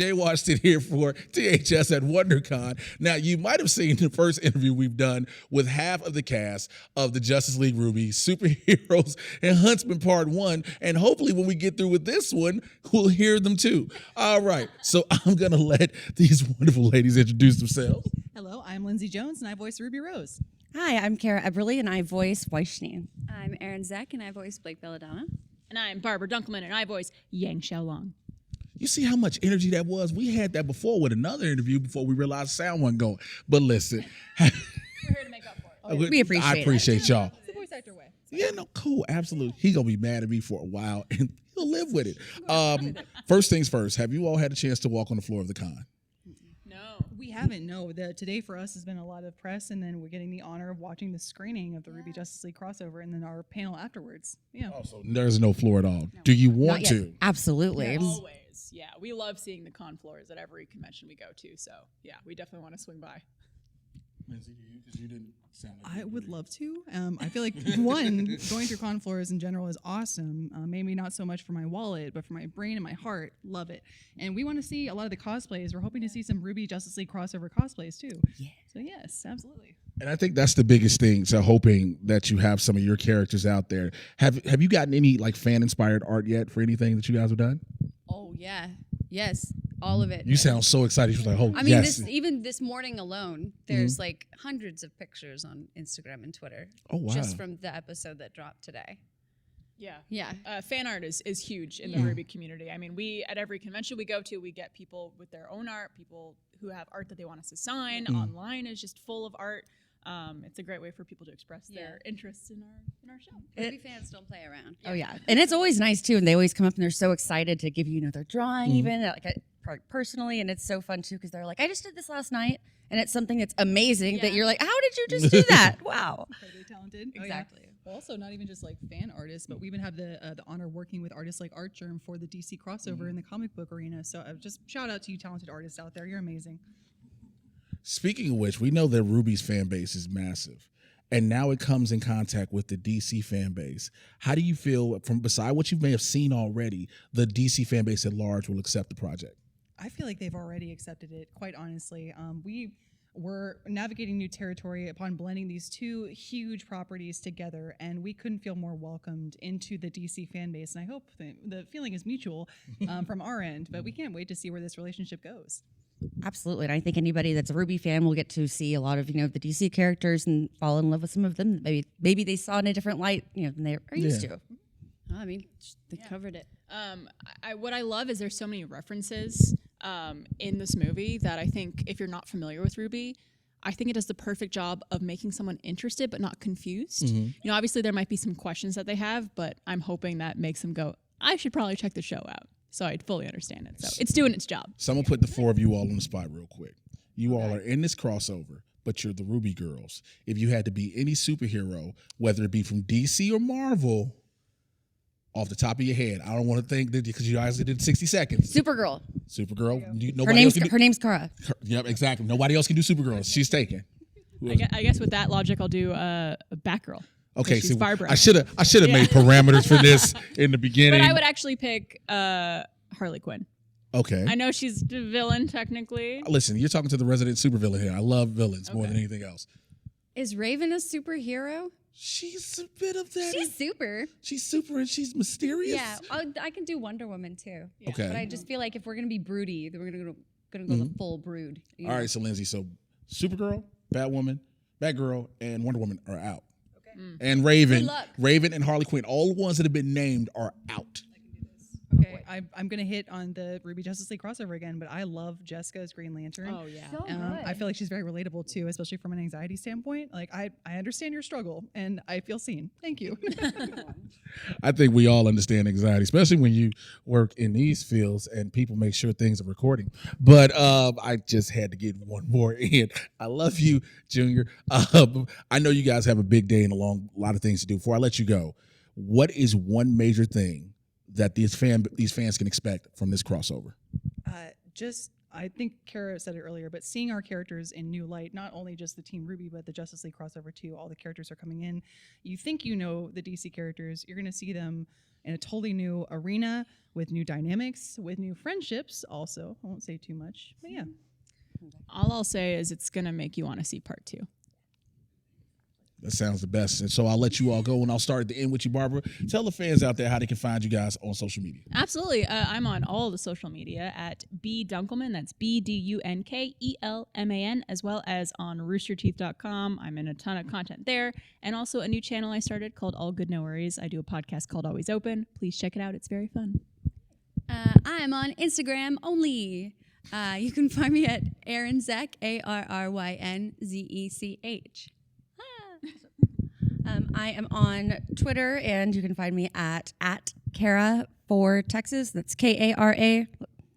Jay Washington here for THS at WonderCon. Now, you might have seen the first interview we've done with half of the cast of the Justice League RWBY Superheroes and Huntsman Part 1, and hopefully when we get through with this one, we'll hear them too. All right, so I'm going to let these wonderful ladies introduce themselves. Hello, I'm Lindsay Jones, and I voice Ruby Rose. Hi, I'm Kara Eberle, and I voice Weiss. I'm Arryn Zech, and I voice Blake Belladonna. And I'm Barbara Dunkelman, and I voice Yang Xiaolong. You see how much energy that was? We had that before with another interview before we realized sound wasn't going. But listen. We're here to make up for it. We appreciate it. I appreciate y'all. It's the voice actor way. Yeah, no, cool, absolutely. He's going to be mad at me for a while, and he'll live with it. First things first, have you all had a chance to walk on the floor of the con? No. We haven't, no. Today for us has been a lot of press, and then we're getting the honor of watching the screening of the RWBY Justice League crossover, and then our panel afterwards. Yeah. Oh, so there's no floor at all. Do you want to? Absolutely. Always. Yeah, we love seeing the con floors at every convention we go to. So, yeah, we definitely want to swing by. Lindsay, do you? Because you didn't sound like I would love to. I feel like, one, going through con floors in general is awesome. Maybe not so much for my wallet, but for my brain and my heart, love it. And we want to see a lot of the cosplays. We're hoping to see some RWBY Justice League crossover cosplays, too. Yeah. So, yes, absolutely. And I think that's the biggest thing. So hoping that you have some of your characters out there. Have you gotten any like fan inspired art yet for anything that you guys have done? Oh, yeah. Yes, all of it. You sound so excited. You're like, oh, I mean, yes. even this morning alone, there's like hundreds of pictures on Instagram and Twitter. Oh, wow. Just from the episode that dropped today. Yeah. Yeah. Fan art is huge in the RWBY community. I mean, at every convention we go to, we get people with their own art, people who have art that they want us to sign. Online is just full of art. It's a great way for people to express their interests in our show. RWBY fans don't play around. Oh, yeah. And it's always nice, too. And they always come up and they're so excited to give you their drawing, even like personally. And it's so fun, too, because they're like, I just did this last night. And it's something that's amazing that you're like, how did you just do that? Wow. Incredibly talented. Exactly. Oh, yeah. Well, also, not even just like fan artists, but we even have the honor of working with artists like Artgerm for the DC crossover in the comic book arena. So just shout out to you talented artists out there. You're amazing. Speaking of which, we know that RWBY's fan base is massive. And now it comes in contact with the DC fan base. How do you feel, from beside what you may have seen already, the DC fan base at large will accept the project? I feel like they've already accepted it, quite honestly. We were navigating new territory upon blending these two huge properties together, and we couldn't feel more welcomed into the DC fan base. And I hope the feeling is mutual from our end, but we can't wait to see where this relationship goes. Absolutely. And I think anybody that's a RWBY fan will get to see a lot of, the DC characters and fall in love with some of them. Maybe they saw in a different light, than they are used to. I mean, they covered it. What I love is there's so many references in this movie that I think if you're not familiar with RWBY, I think it does the perfect job of making someone interested but not confused. Obviously there might be some questions that they have, but I'm hoping that makes them go, I should probably check the show out. So I fully understand it. So it's doing its job. So I'm going to put the four of you all on the spot real quick. You all are in this crossover, but you're the RWBY girls. If you had to be any superhero, whether it be from DC or Marvel, off the top of your head, I don't want to think that because you guys did 60 seconds. Supergirl. Supergirl. Her name's Kara. Yep, exactly. Nobody else can do Supergirl. She's taken. I guess with that logic, I'll do Batgirl. Okay, so Barbara. I should have made parameters for this in the beginning. But I would actually pick Harley Quinn. Okay. I know she's the villain technically. Listen, you're talking to the resident supervillain here. I love villains more than anything else. Is Raven a superhero? She's a bit of that. She's super. She's super and she's mysterious. Yeah, I can do Wonder Woman too. Yeah. Okay. But I just feel like if we're gonna be broody, then we're gonna go the full brood. All right, so Lindsay, so Supergirl, Batwoman, Batgirl, and Wonder Woman are out. Okay. And Raven, Good luck. Raven and Harley Quinn, all the ones that have been named are out. Okay, I'm going to hit on the RWBY Justice League crossover again, but I love Jessica's Green Lantern. Oh yeah. So good. I feel like she's very relatable too, especially from an anxiety standpoint. Like I understand your struggle and I feel seen. Thank you. I think we all understand anxiety, especially when you work in these fields and people make sure things are recording. But I just had to get one more in. I love you, Junior. I know you guys have a big day and a lot of things to do. Before I let you go, what is one major thing that these fans can expect from this crossover? Just I think Kara said it earlier, but seeing our characters in new light, not only just the Team RWBY, but the Justice League crossover too, all the characters are coming in. You think you know the DC characters, you're going to see them in a totally new arena with new dynamics, with new friendships also. I won't say too much, but yeah. All I'll say is it's going to make you want to see part 2. That sounds the best. And so I'll let you all go, and I'll start at the end with you, Barbara. Tell the fans out there how they can find you guys on social media. Absolutely. I'm on all the social media at Dunkelman. That's BDUNKELMAN, as well as on roosterteeth.com. I'm in a ton of content there. And also a new channel I started called All Good No Worries. I do a podcast called Always Open. Please check it out. It's very fun. I'm on Instagram only. You can find me at Arryn Zech, ARRYNZECH. I am on Twitter, and you can find me at Kara for Texas. That's KARA,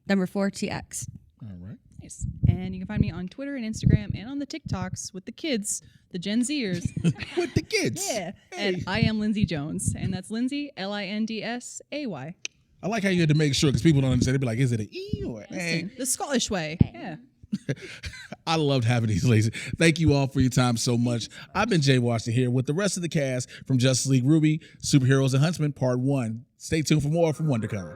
number 4TX. All right. Nice. And you can find me on Twitter and Instagram and on the TikToks with the kids, the Gen Zers. With the kids. Yeah. Hey. And I am Lindsay Jones, and that's Lindsay, LINDSAY. I like how you had to make sure, because people don't understand. They'd be like, is it an E or an A? The Scottish way. Yeah. I loved having these ladies. Thank you all for your time so much. I've been Jay Washington here with the rest of the cast from Justice League RWBY, Superheroes and Huntsmen, Part 1. Stay tuned for more from Wondercon.